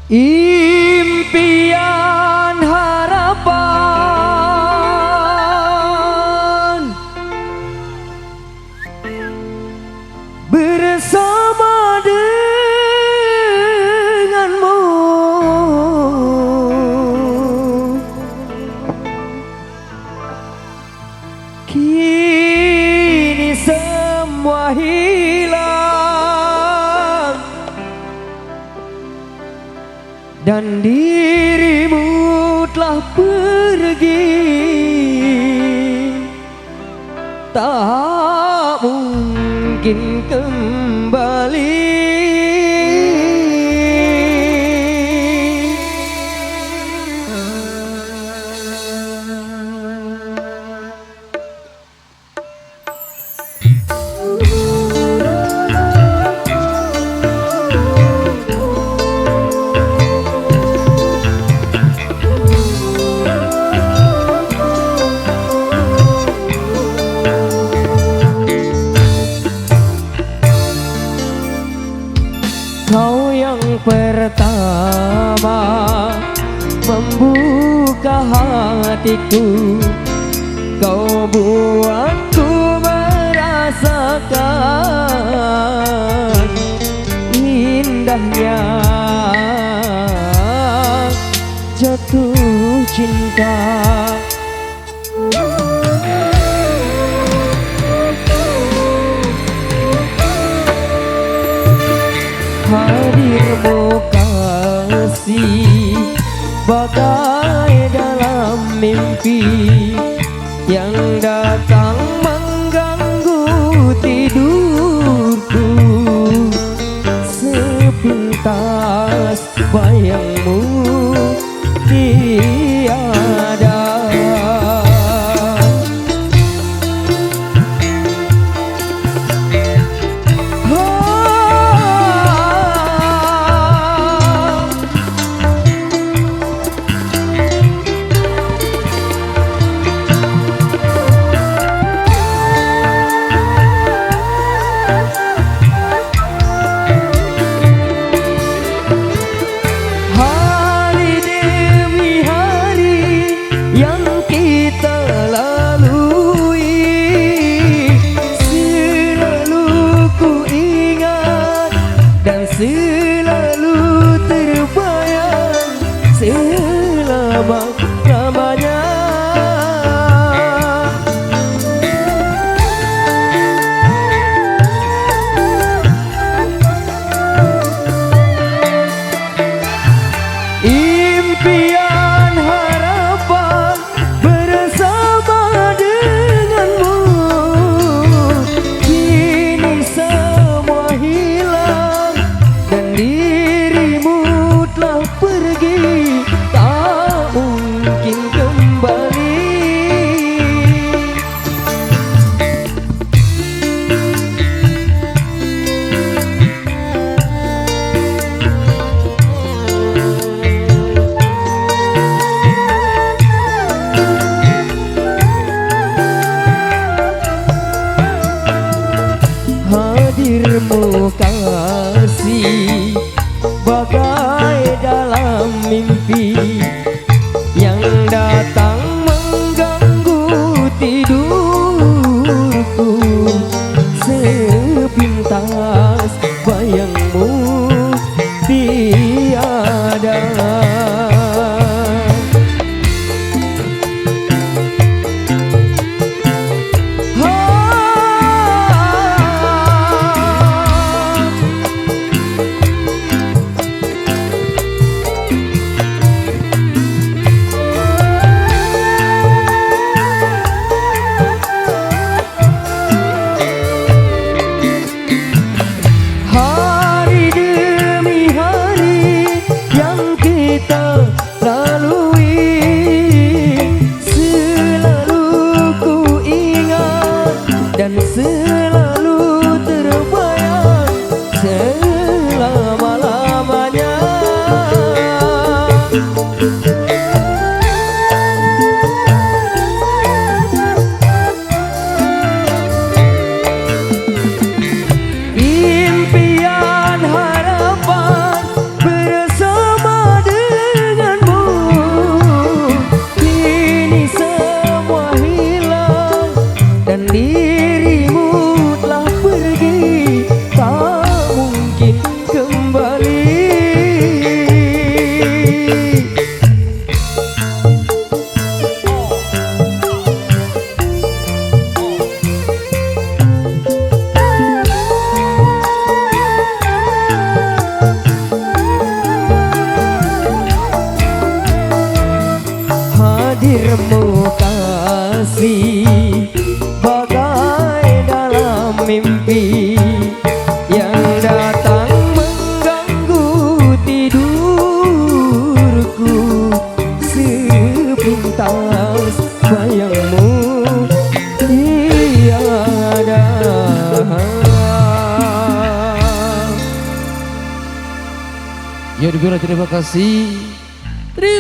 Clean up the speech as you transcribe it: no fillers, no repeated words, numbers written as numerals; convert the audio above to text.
Impian harapan bersama denganmu, kini semua hilang dan dirimu telah pergi, tak mungkin kembali. Kau yang pertama membuka hatiku, kau buatku merasakan indahnya jatuh cinta. Hadirmu kasih bagai dalam mimpi yang datang mengganggu tidurku. Sepintas bayangmu tiada. Selalu terbayang selama-lamanya. Impian harapan bersama denganmu, kini semua hilang dan dirimu telah pergi, tak mungkin kembali. Hadirmu kasih bagai dalam mimpi yang datang mengganggu tidurku. Sepintas bayangmu tiada. mimpi yang datang mengganggu tidurku. Sepintas bayangmu tiada. Ya, terima kasih.